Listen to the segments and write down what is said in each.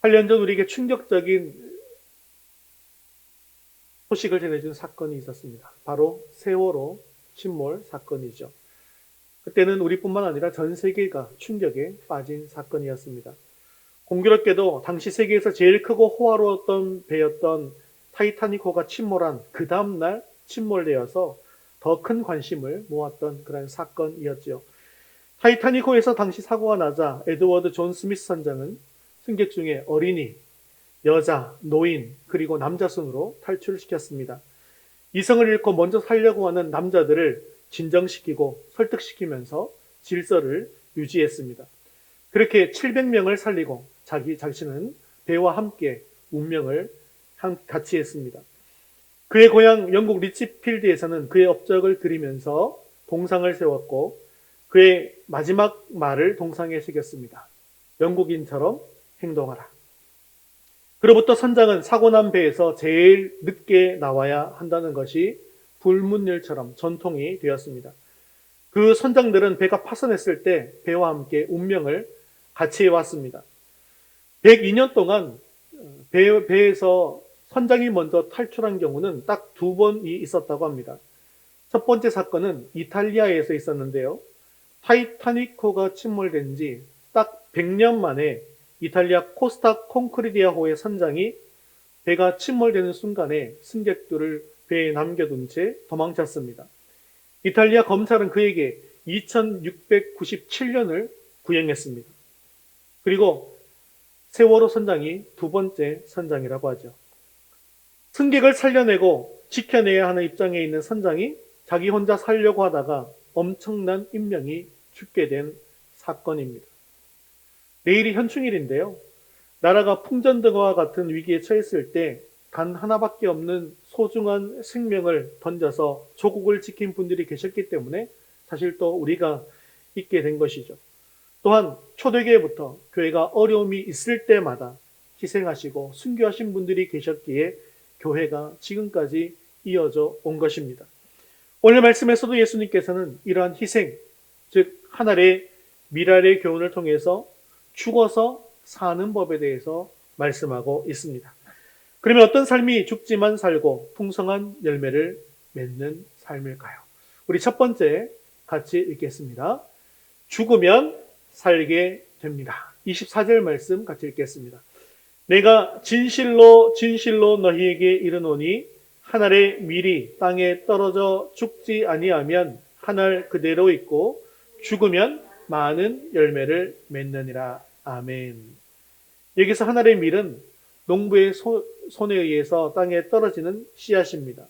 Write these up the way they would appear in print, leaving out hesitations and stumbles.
8년 전 우리에게 충격적인 소식을 전해준 사건이 있었습니다. 바로 세월호 침몰 사건이죠. 그때는 우리뿐만 아니라 전 세계가 충격에 빠진 사건이었습니다. 공교롭게도 당시 세계에서 제일 크고 호화로웠던 배였던 타이타닉호가 침몰한 그 다음날 침몰되어서 더 큰 관심을 모았던 그런 사건이었죠. 타이타닉호에서 당시 사고가 나자 에드워드 존 스미스 선장은 승객 중에 어린이, 여자, 노인, 그리고 남자 순으로 탈출시켰습니다. 이성을 잃고 먼저 살려고 하는 남자들을 진정시키고 설득시키면서 질서를 유지했습니다. 그렇게 700명을 살리고 자신은 배와 함께 운명을 같이 했습니다. 그의 고향 영국 리치필드에서는 그의 업적을 그리면서 동상을 세웠고 그의 마지막 말을 동상에 새겼습니다. 영국인처럼 행동하라. 그로부터 선장은 사고 난 배에서 제일 늦게 나와야 한다는 것이 불문율처럼 전통이 되었습니다. 그 선장들은 배가 파손했을 때 배와 함께 운명을 같이 해왔습니다. 102년 동안 배에서 선장이 먼저 탈출한 경우는 딱 2번이 있었다고 합니다. 첫 번째 사건은 이탈리아에서 있었는데요. 타이타닉호가 침몰된 지 딱 100년 만에 이탈리아 코스타 콘크리디아호의 선장이 배가 침몰되는 순간에 승객들을 배에 남겨둔 채 도망쳤습니다. 이탈리아 검찰은 그에게 2697년을 구형했습니다. 그리고 세월호 선장이 두 번째 선장이라고 하죠. 승객을 살려내고 지켜내야 하는 입장에 있는 선장이 자기 혼자 살려고 하다가 엄청난 인명이 죽게 된 사건입니다. 내일이 현충일인데요. 나라가 풍전등화와 같은 위기에 처했을 때 단 하나밖에 없는 소중한 생명을 던져서 조국을 지킨 분들이 계셨기 때문에 사실 또 우리가 있게 된 것이죠. 또한 초대교회부터 교회가 어려움이 있을 때마다 희생하시고 순교하신 분들이 계셨기에 교회가 지금까지 이어져 온 것입니다. 오늘 말씀에서도 예수님께서는 이러한 희생, 즉 하늘의 미랄의 교훈을 통해서 죽어서 사는 법에 대해서 말씀하고 있습니다. 그러면 어떤 삶이 죽지만 살고 풍성한 열매를 맺는 삶일까요? 우리 첫 번째 같이 읽겠습니다. 죽으면 살게 됩니다. 24절 말씀 같이 읽겠습니다. 내가 진실로 진실로 너희에게 이르노니 한 알의 밀이 땅에 떨어져 죽지 아니하면 한 알 그대로 있고 죽으면 많은 열매를 맺느니라. 아멘. 여기서 한 알의 밀은 농부의 손에 의해서 땅에 떨어지는 씨앗입니다.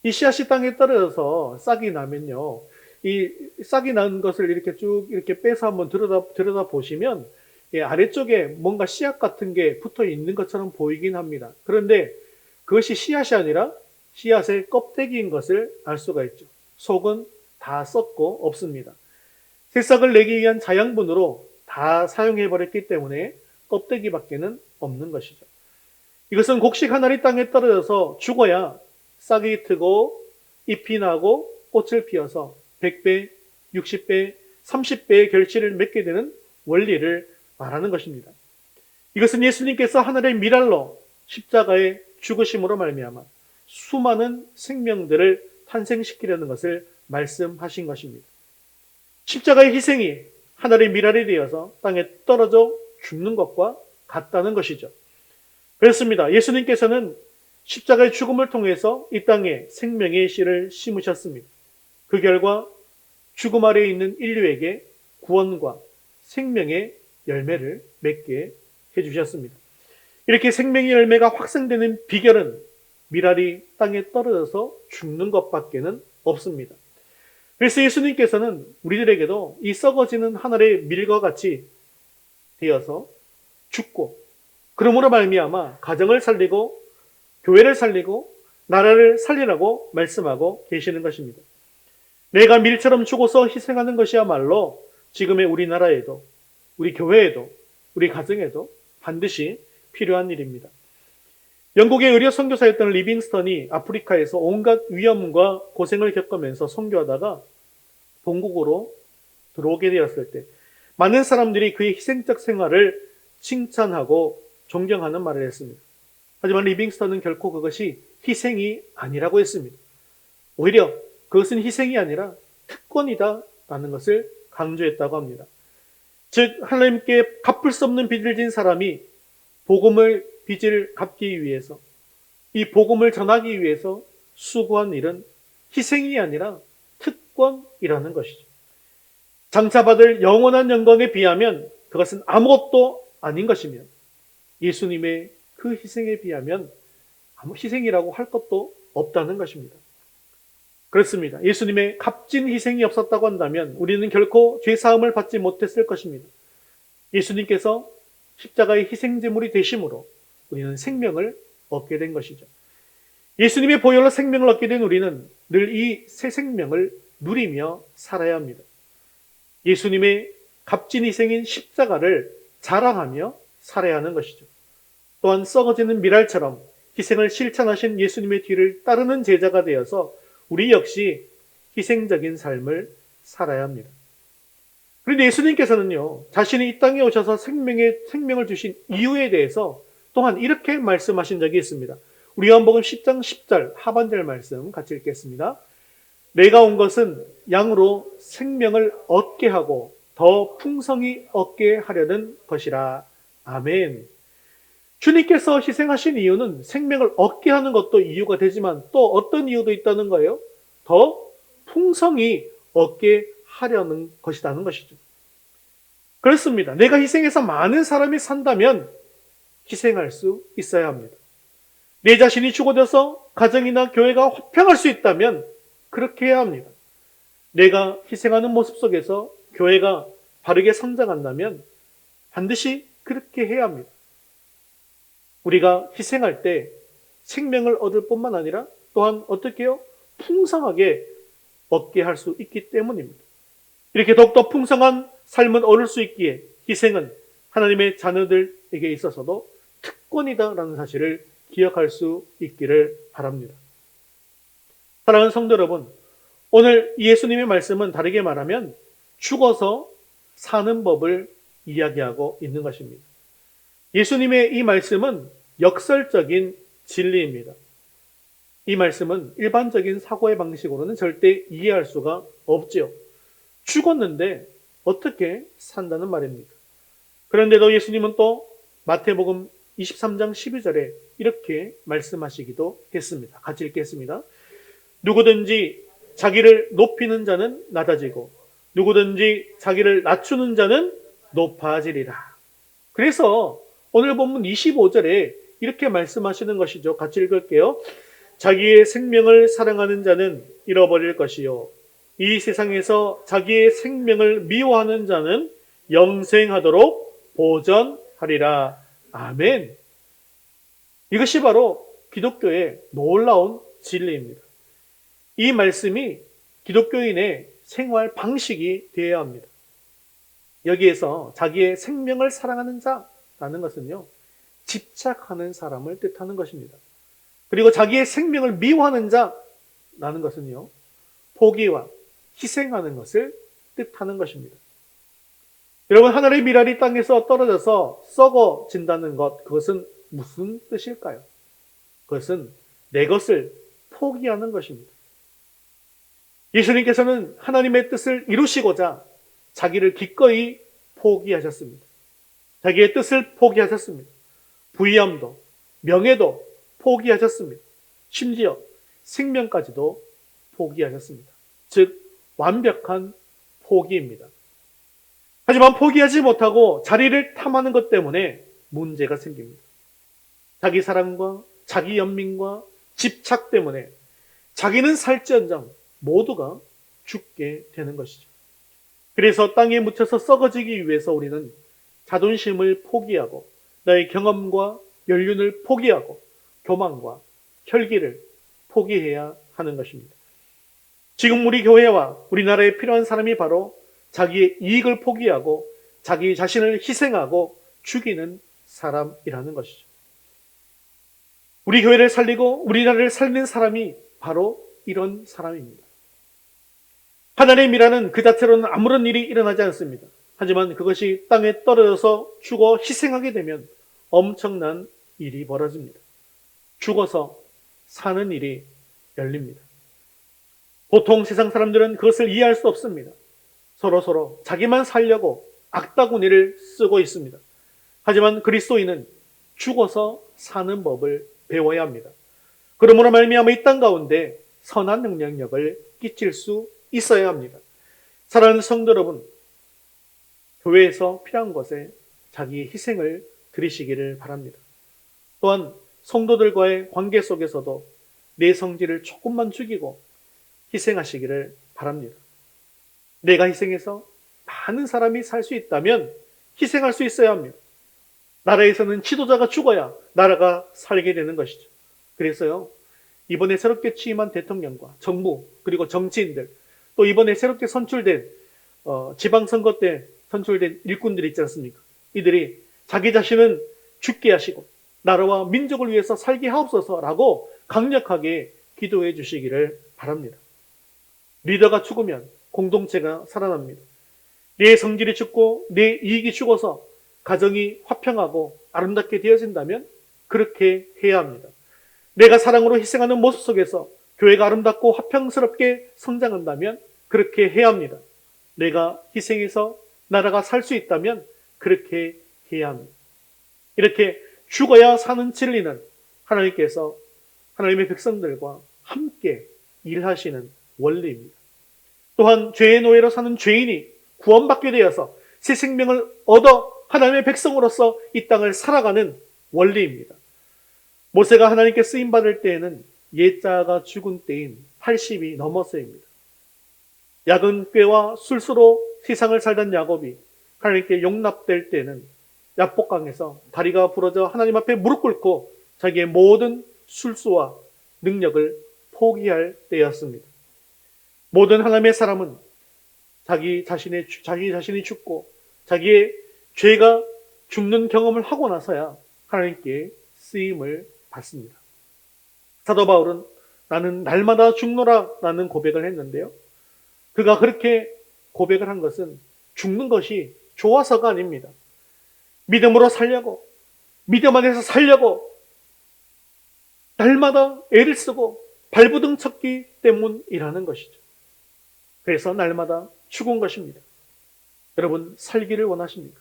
이 씨앗이 땅에 떨어져서 싹이 나면요, 이 싹이 난 것을 이렇게 쭉 이렇게 빼서 한번 들여다 보시면 아래쪽에 뭔가 씨앗 같은 게 붙어 있는 것처럼 보이긴 합니다. 그런데 그것이 씨앗이 아니라 씨앗의 껍데기인 것을 알 수가 있죠. 속은 다 썩고 없습니다. 새싹을 내기 위한 자양분으로 다 사용해버렸기 때문에 껍데기밖에는 없는 것이죠. 이것은 곡식 한 알이 땅에 떨어져서 죽어야 싹이 트고 잎이 나고 꽃을 피워서 100배, 60배, 30배의 결실을 맺게 되는 원리를 말하는 것입니다. 이것은 예수님께서 하늘의 미랄로 십자가의 죽으심으로 말미암아 수많은 생명들을 탄생시키려는 것을 말씀하신 것입니다. 십자가의 희생이 하늘의 미랄이 되어서 땅에 떨어져 죽는 것과 같다는 것이죠. 그렇습니다. 예수님께서는 십자가의 죽음을 통해서 이 땅에 생명의 씨를 심으셨습니다. 그 결과 죽음 아래에 있는 인류에게 구원과 생명의 열매를 맺게 해주셨습니다. 이렇게 생명의 열매가 확산되는 비결은 미랄이 땅에 떨어져서 죽는 것밖에는 없습니다. 그래서 예수님께서는 우리들에게도 이 썩어지는 하늘의 밀과 같이 되어서 죽고 그러므로 말미암아 가정을 살리고 교회를 살리고 나라를 살리라고 말씀하고 계시는 것입니다. 내가 밀처럼 죽어서 희생하는 것이야말로 지금의 우리나라에도 우리 교회에도 우리 가정에도 반드시 필요한 일입니다. 영국의 의료 선교사였던 리빙스턴이 아프리카에서 온갖 위험과 고생을 겪으면서 선교하다가 본국으로 들어오게 되었을 때 많은 사람들이 그의 희생적 생활을 칭찬하고 존경하는 말을 했습니다. 하지만 리빙스턴은 결코 그것이 희생이 아니라고 했습니다. 오히려 그것은 희생이 아니라 특권이다라는 것을 강조했다고 합니다. 즉 하나님께 갚을 수 없는 빚을 진 사람이 빚을 갚기 위해서, 이 복음을 전하기 위해서 수고한 일은 희생이 아니라 특권이라는 것이죠. 장차 받을 영원한 영광에 비하면 그것은 아무것도 아닌 것이며, 예수님의 그 희생에 비하면 아무 희생이라고 할 것도 없다는 것입니다. 그렇습니다. 예수님의 값진 희생이 없었다고 한다면 우리는 결코 죄사함을 받지 못했을 것입니다. 예수님께서 십자가의 희생제물이 되심으로 우리는 생명을 얻게 된 것이죠. 예수님의 보혈로 생명을 얻게 된 우리는 늘 이 새 생명을 누리며 살아야 합니다. 예수님의 값진 희생인 십자가를 자랑하며 살아야 하는 것이죠. 또한 썩어지는 밀알처럼 희생을 실천하신 예수님의 뒤를 따르는 제자가 되어서 우리 역시 희생적인 삶을 살아야 합니다. 그런데 예수님께서는요, 자신이 이 땅에 오셔서 생명을 주신 이유에 대해서 또한 이렇게 말씀하신 적이 있습니다. 우리 요한복음 10장 10절 하반절 말씀 같이 읽겠습니다. 내가 온 것은 양으로 생명을 얻게 하고 더 풍성히 얻게 하려는 것이라. 아멘. 주님께서 희생하신 이유는 생명을 얻게 하는 것도 이유가 되지만 또 어떤 이유도 있다는 거예요? 더 풍성히 얻게 하려는 것이라는 것이죠. 그렇습니다. 내가 희생해서 많은 사람이 산다면 희생할 수 있어야 합니다. 내 자신이 죽어져서 가정이나 교회가 화평할 수 있다면 그렇게 해야 합니다. 내가 희생하는 모습 속에서 교회가 바르게 성장한다면 반드시 그렇게 해야 합니다. 우리가 희생할 때 생명을 얻을 뿐만 아니라 또한 어떻게 해요? 풍성하게 얻게 할 수 있기 때문입니다. 이렇게 더욱더 풍성한 삶을 얻을 수 있기에 희생은 하나님의 자녀들에게 있어서도 특권이다라는 사실을 기억할 수 있기를 바랍니다. 사랑하는 성도 여러분, 오늘 예수님의 말씀은 다르게 말하면 죽어서 사는 법을 이야기하고 있는 것입니다. 예수님의 이 말씀은 역설적인 진리입니다. 이 말씀은 일반적인 사고의 방식으로는 절대 이해할 수가 없지요. 죽었는데 어떻게 산다는 말입니까? 그런데도 예수님은 또 마태복음 23장 12절에 이렇게 말씀하시기도 했습니다. 같이 읽겠습니다. 누구든지 자기를 높이는 자는 낮아지고 누구든지 자기를 낮추는 자는 높아지리라. 그래서 오늘 본문 25절에 이렇게 말씀하시는 것이죠. 같이 읽을게요. 자기의 생명을 사랑하는 자는 잃어버릴 것이요 이 세상에서 자기의 생명을 미워하는 자는 영생하도록 보전하리라. 아멘. 이것이 바로 기독교의 놀라운 진리입니다. 이 말씀이 기독교인의 생활 방식이 되어야 합니다. 여기에서 자기의 생명을 사랑하는 자라는 것은요, 집착하는 사람을 뜻하는 것입니다. 그리고 자기의 생명을 미워하는 자라는 것은요, 포기와 희생하는 것을 뜻하는 것입니다. 여러분, 하늘의 밀알이 땅에서 떨어져서 썩어진다는 것, 그것은 무슨 뜻일까요? 그것은 내 것을 포기하는 것입니다. 예수님께서는 하나님의 뜻을 이루시고자 자기를 기꺼이 포기하셨습니다. 자기의 뜻을 포기하셨습니다. 부귀함도 명예도 포기하셨습니다. 심지어 생명까지도 포기하셨습니다. 즉 완벽한 포기입니다. 하지만 포기하지 못하고 자리를 탐하는 것 때문에 문제가 생깁니다. 자기 사랑과 자기 연민과 집착 때문에 자기는 살지언정 모두가 죽게 되는 것이죠. 그래서 땅에 묻혀서 썩어지기 위해서 우리는 자존심을 포기하고 나의 경험과 연륜을 포기하고 교만과 혈기를 포기해야 하는 것입니다. 지금 우리 교회와 우리나라에 필요한 사람이 바로 자기의 이익을 포기하고 자기 자신을 희생하고 죽이는 사람이라는 것이죠. 우리 교회를 살리고 우리나라를 살리는 사람이 바로 이런 사람입니다. 하나님의 미라는 그 자체로는 아무런 일이 일어나지 않습니다. 하지만 그것이 땅에 떨어져서 죽어 희생하게 되면 엄청난 일이 벌어집니다. 죽어서 사는 일이 열립니다. 보통 세상 사람들은 그것을 이해할 수 없습니다. 서로 자기만 살려고 악다구니를 쓰고 있습니다. 하지만 그리스도인은 죽어서 사는 법을 배워야 합니다. 그러므로 말미암아 이 땅 가운데 선한 영향력을 끼칠 수 있어야 합니다. 사랑하는 성도 여러분, 교회에서 필요한 것에 자기의 희생을 드리시기를 바랍니다. 또한 성도들과의 관계 속에서도 내 성질을 조금만 죽이고 희생하시기를 바랍니다. 내가 희생해서 많은 사람이 살 수 있다면 희생할 수 있어야 합니다. 나라에서는 지도자가 죽어야 나라가 살게 되는 것이죠. 그래서요, 이번에 새롭게 취임한 대통령과 정부 그리고 정치인들, 또 이번에 새롭게 선출된 지방선거 때 선출된 일꾼들이 있지 않습니까? 이들이 자기 자신은 죽게 하시고 나라와 민족을 위해서 살게 하옵소서라고 강력하게 기도해 주시기를 바랍니다. 리더가 죽으면 공동체가 살아납니다. 내 성질이 죽고 내 이익이 죽어서 가정이 화평하고 아름답게 되어진다면 그렇게 해야 합니다. 내가 사랑으로 희생하는 모습 속에서 교회가 아름답고 화평스럽게 성장한다면 그렇게 해야 합니다. 내가 희생해서 나라가 살 수 있다면 그렇게 해야 합니다. 이렇게 죽어야 사는 진리는 하나님께서 하나님의 백성들과 함께 일하시는 원리입니다. 또한 죄의 노예로 사는 죄인이 구원받게 되어서 새 생명을 얻어 하나님의 백성으로서 이 땅을 살아가는 원리입니다. 모세가 하나님께 쓰임받을 때에는 옛자가 죽은 때인 80이 넘어서입니다. 약은 꾀와 술수로 세상을 살던 야곱이 하나님께 용납될 때는 야복강에서 다리가 부러져 하나님 앞에 무릎 꿇고 자기의 모든 술수와 능력을 포기할 때였습니다. 모든 하나님의 사람은 자기 자신이 죽고 자기의 죄가 죽는 경험을 하고 나서야 하나님께 쓰임을 받습니다. 사도 바울은 나는 날마다 죽노라 라는 고백을 했는데요. 그가 그렇게 고백을 한 것은 죽는 것이 좋아서가 아닙니다. 믿음으로 살려고, 믿음 안에서 살려고 날마다 애를 쓰고 발부둥 쳤기 때문이라는 것이죠. 그래서 날마다 죽은 것입니다. 여러분, 살기를 원하십니까?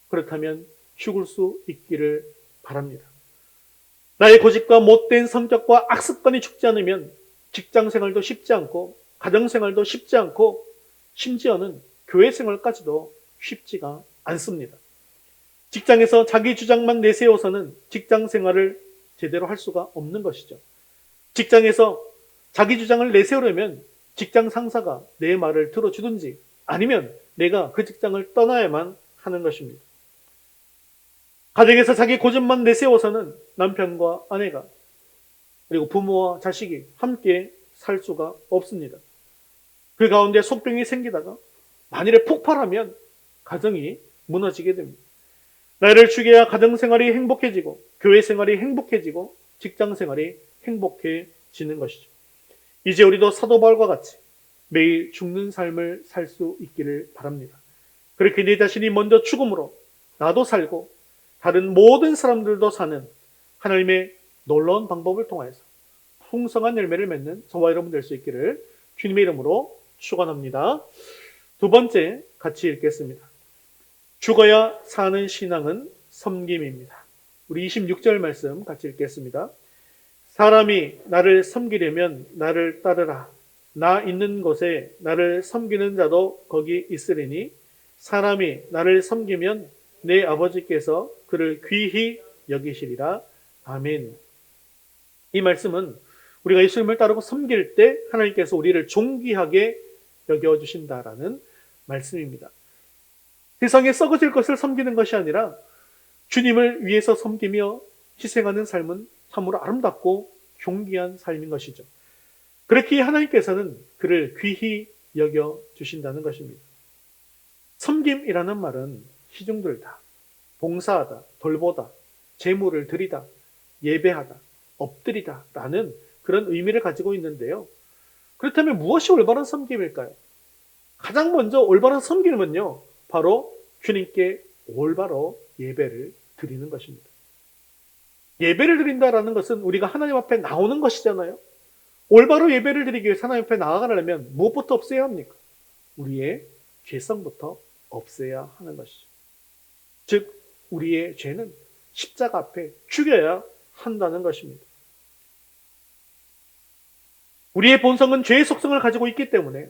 그렇다면 죽을 수 있기를 바랍니다. 나의 고집과 못된 성격과 악습관이 죽지 않으면 직장 생활도 쉽지 않고 가정 생활도 쉽지 않고 심지어는 교회 생활까지도 쉽지가 않습니다. 직장에서 자기 주장만 내세워서는 직장 생활을 제대로 할 수가 없는 것이죠. 직장에서 자기 주장을 내세우려면 직장 상사가 내 말을 들어주든지 아니면 내가 그 직장을 떠나야만 하는 것입니다. 가정에서 자기 고집만 내세워서는 남편과 아내가 그리고 부모와 자식이 함께 살 수가 없습니다. 그 가운데 속병이 생기다가 만일에 폭발하면 가정이 무너지게 됩니다. 나를 죽여야 가정 생활이 행복해지고 교회 생활이 행복해지고 직장 생활이 행복해지는 것이죠. 이제 우리도 사도 바울과 같이 매일 죽는 삶을 살 수 있기를 바랍니다. 그렇게 내 자신이 먼저 죽음으로 나도 살고 다른 모든 사람들도 사는 하나님의 놀라운 방법을 통해서 풍성한 열매를 맺는 저와 여러분 될 수 있기를 주님의 이름으로 축원합니다. 두 번째 같이 읽겠습니다. 죽어야 사는 신앙은 섬김입니다. 우리 26절 말씀 같이 읽겠습니다. 사람이 나를 섬기려면 나를 따르라. 나 있는 곳에 나를 섬기는 자도 거기 있으리니 사람이 나를 섬기면 내 아버지께서 그를 귀히 여기시리라. 아멘. 이 말씀은 우리가 예수님을 따르고 섬길 때 하나님께서 우리를 존귀하게 여겨주신다라는 말씀입니다. 세상에 썩어질 것을 섬기는 것이 아니라 주님을 위해서 섬기며 희생하는 삶은 참으로 아름답고 존귀한 삶인 것이죠. 그렇게 하나님께서는 그를 귀히 여겨주신다는 것입니다. 섬김이라는 말은 시중들다, 봉사하다, 돌보다, 재물을 드리다, 예배하다, 엎드리다 라는 그런 의미를 가지고 있는데요. 그렇다면 무엇이 올바른 섬김일까요? 가장 먼저 올바른 섬김은요, 바로 주님께 올바로 예배를 드리는 것입니다. 예배를 드린다라는 것은 우리가 하나님 앞에 나오는 것이잖아요. 올바로 예배를 드리기 위해 하나님 앞에 나아가려면 무엇부터 없애야 합니까? 우리의 죄성부터 없애야 하는 것이죠. 즉 우리의 죄는 십자가 앞에 죽여야 한다는 것입니다. 우리의 본성은 죄의 속성을 가지고 있기 때문에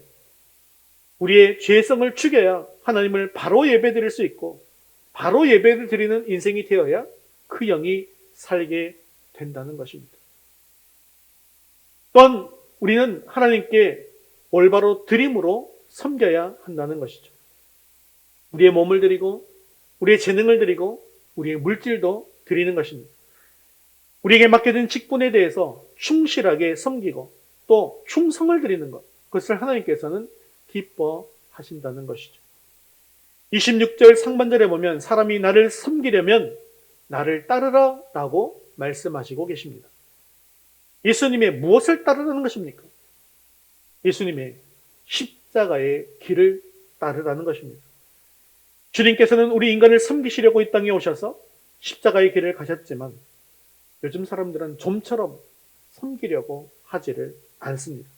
우리의 죄성을 죽여야 하나님을 바로 예배드릴 수 있고 바로 예배를 드리는 인생이 되어야 그 영이 살게 된다는 것입니다. 또한 우리는 하나님께 올바로 드림으로 섬겨야 한다는 것이죠. 우리의 몸을 드리고 우리의 재능을 드리고 우리의 물질도 드리는 것입니다. 우리에게 맡겨진 직분에 대해서 충실하게 섬기고 또 충성을 드리는 것, 그것을 하나님께서는 기뻐하신다는 것이죠. 26절 상반절에 보면 사람이 나를 섬기려면 나를 따르라 라고 말씀하시고 계십니다. 예수님의 무엇을 따르라는 것입니까? 예수님의 십자가의 길을 따르라는 것입니다. 주님께서는 우리 인간을 섬기시려고 이 땅에 오셔서 십자가의 길을 가셨지만 요즘 사람들은 좀처럼 섬기려고 하지를 않습니다.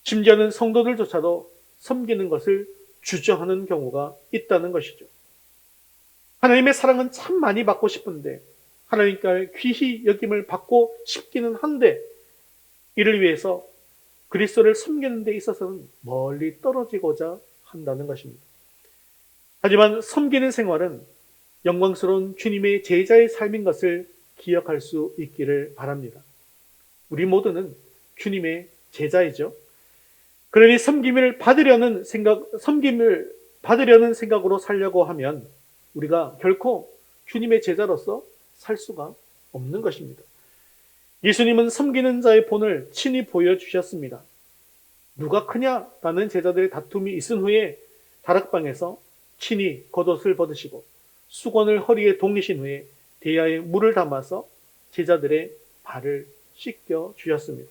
심지어는 성도들조차도 섬기는 것을 주저하는 경우가 있다는 것이죠. 하나님의 사랑은 참 많이 받고 싶은데 하나님께 귀히 여김을 받고 싶기는 한데 이를 위해서 그리스도를 섬기는 데 있어서는 멀리 떨어지고자 한다는 것입니다. 하지만 섬기는 생활은 영광스러운 주님의 제자의 삶인 것을 기억할 수 있기를 바랍니다. 우리 모두는 주님의 제자이죠. 그러니 섬김을 받으려는 생각으로 살려고 하면 우리가 결코 주님의 제자로서 살 수가 없는 것입니다. 예수님은 섬기는 자의 본을 친히 보여주셨습니다. 누가 크냐라는 제자들의 다툼이 있은 후에 다락방에서 친히 겉옷을 벗으시고 수건을 허리에 동이신 후에 대야에 물을 담아서 제자들의 발을 씻겨 주셨습니다.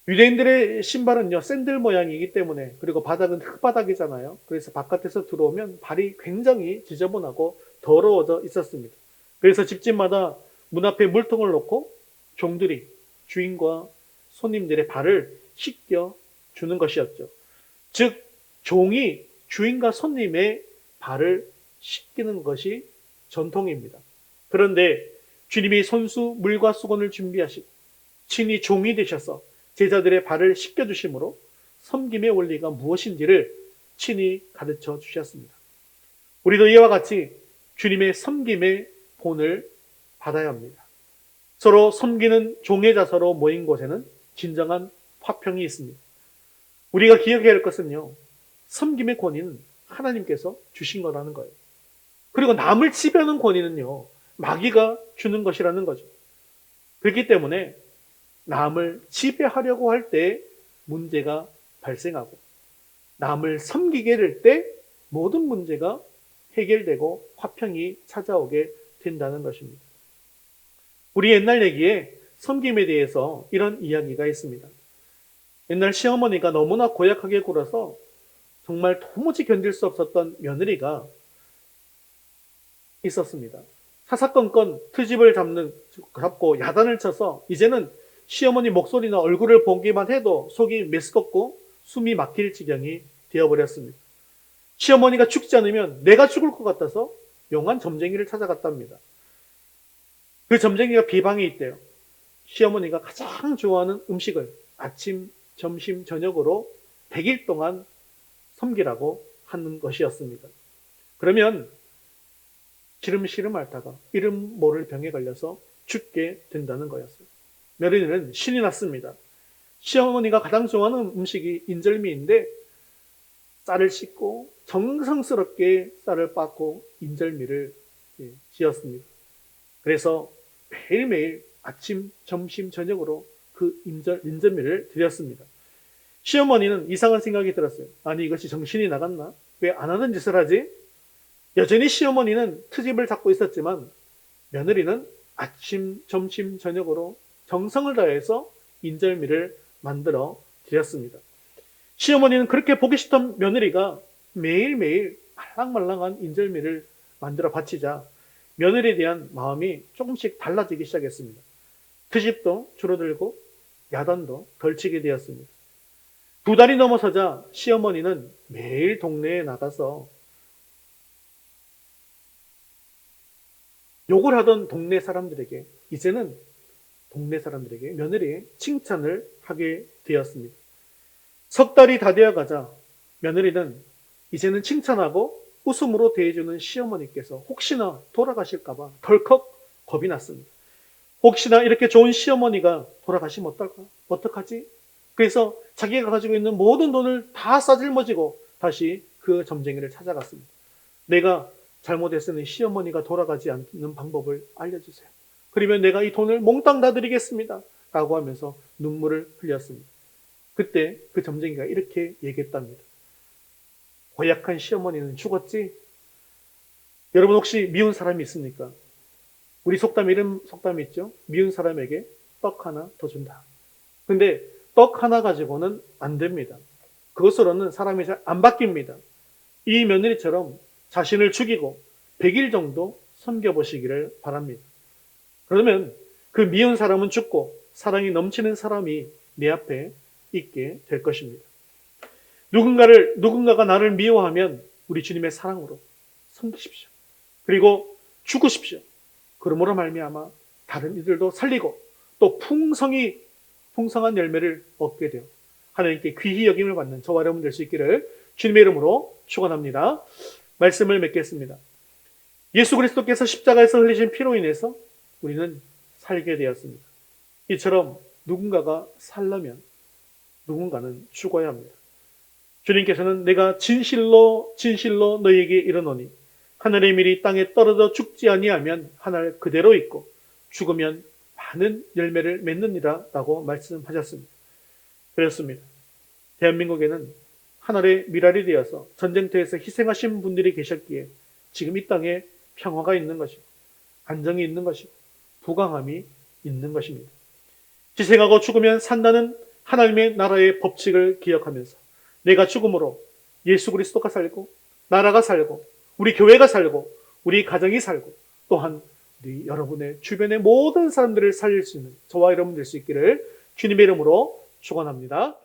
유대인들의 신발은요 샌들 모양이기 때문에, 그리고 바닥은 흙바닥이잖아요. 그래서 바깥에서 들어오면 발이 굉장히 지저분하고 더러워져 있었습니다. 그래서 집집마다 문 앞에 물통을 놓고 종들이 주인과 손님들의 발을 씻겨 주는 것이었죠. 즉 종이 주인과 손님의 발을 씻기는 것이 전통입니다. 그런데 주님이 손수 물과 수건을 준비하시고 친히 종이 되셔서 제자들의 발을 씻겨주심으로 섬김의 원리가 무엇인지를 친히 가르쳐 주셨습니다. 우리도 이와 같이 주님의 섬김의 본을 받아야 합니다. 서로 섬기는 종의 자세로 모인 곳에는 진정한 화평이 있습니다. 우리가 기억해야 할 것은요, 섬김의 권위는 하나님께서 주신 거라는 거예요. 그리고 남을 지배하는 권위는요, 마귀가 주는 것이라는 거죠. 그렇기 때문에 남을 지배하려고 할 때 문제가 발생하고 남을 섬기게 될 때 모든 문제가 해결되고 화평이 찾아오게 된다는 것입니다. 우리 옛날 얘기에 섬김에 대해서 이런 이야기가 있습니다. 옛날 시어머니가 너무나 고약하게 굴어서 정말 도무지 견딜 수 없었던 며느리가 있었습니다. 사사건건 트집을 잡고 야단을 쳐서 이제는 시어머니 목소리나 얼굴을 보기만 해도 속이 메스껍고 숨이 막힐 지경이 되어버렸습니다. 시어머니가 죽지 않으면 내가 죽을 것 같아서 용한 점쟁이를 찾아갔답니다. 그 점쟁이가 비방에 있대요. 시어머니가 가장 좋아하는 음식을 아침, 점심, 저녁으로 100일 동안 섬기라고 하는 것이었습니다. 그러면 시름시름 앓다가 이름 모를 병에 걸려서 죽게 된다는 거였어요. 며느리는 신이 났습니다. 시어머니가 가장 좋아하는 음식이 인절미인데 쌀을 씻고 정성스럽게 쌀을 빻고 인절미를 지었습니다. 그래서 매일매일 아침, 점심, 저녁으로 그 인절미를 드렸습니다. 시어머니는 이상한 생각이 들었어요. 아니 이것이 정신이 나갔나? 왜 안 하는 짓을 하지? 여전히 시어머니는 트집을 잡고 있었지만 며느리는 아침, 점심, 저녁으로 정성을 다해서 인절미를 만들어 드렸습니다. 시어머니는 그렇게 보기 싫던 며느리가 매일매일 말랑말랑한 인절미를 만들어 바치자 며느리에 대한 마음이 조금씩 달라지기 시작했습니다. 트집도 줄어들고 야단도 덜 치게 되었습니다. 2달이 넘어서자 시어머니는 매일 동네에 나가서 욕을 하던 동네 사람들에게 이제는 동네 사람들에게 며느리의 칭찬을 하게 되었습니다. 3달이 다 되어 가자 며느리는 이제는 칭찬하고 웃음으로 대해주는 시어머니께서 혹시나 돌아가실까봐 덜컥 겁이 났습니다. 혹시나 이렇게 좋은 시어머니가 돌아가시면 어떨까? 어떡하지? 그래서 자기가 가지고 있는 모든 돈을 다 싸질머지고 다시 그 점쟁이를 찾아갔습니다. 내가 잘못했으니 시어머니가 돌아가지 않는 방법을 알려주세요. 그러면 내가 이 돈을 몽땅 다 드리겠습니다. 라고 하면서 눈물을 흘렸습니다. 그때 그 점쟁이가 이렇게 얘기했답니다. 고약한 시어머니는 죽었지? 여러분 혹시 미운 사람이 있습니까? 우리 속담 이런 속담이 있죠? 미운 사람에게 떡 하나 더 준다. 근데 떡 하나 가지고는 안 됩니다. 그것으로는 사람이 잘 안 바뀝니다. 이 며느리처럼 자신을 죽이고 100일 정도 섬겨보시기를 바랍니다. 그러면 그 미운 사람은 죽고 사랑이 넘치는 사람이 내 앞에 있게 될 것입니다. 누군가가 나를 미워하면 우리 주님의 사랑으로 섬기십시오. 그리고 죽으십시오. 그러므로 말미암아 다른 이들도 살리고 또 풍성한 열매를 얻게 되어 하나님께 귀히 여김을 받는 저와 여러분 될 수 있기를 주님의 이름으로 축원합니다. 말씀을 맺겠습니다. 예수 그리스도께서 십자가에서 흘리신 피로 인해서 우리는 살게 되었습니다. 이처럼 누군가가 살려면 누군가는 죽어야 합니다. 주님께서는 내가 진실로 너희에게 이르노니 하늘의 밀이 땅에 떨어져 죽지 아니하면 하늘 그대로 있고 죽으면 많은 열매를 맺느니라 라고 말씀하셨습니다. 그렇습니다. 대한민국에는 하늘의 밀알이 되어서 전쟁터에서 희생하신 분들이 계셨기에 지금 이 땅에 평화가 있는 것이고 안정이 있는 것이고 부강함이 있는 것입니다. 희생하고 죽으면 산다는 하나님의 나라의 법칙을 기억하면서 내가 죽음으로 예수 그리스도가 살고 나라가 살고 우리 교회가 살고 우리 가정이 살고 또한 우리 여러분의 주변의 모든 사람들을 살릴 수 있는 저와 여러분 될 수 있기를 주님의 이름으로 축원합니다.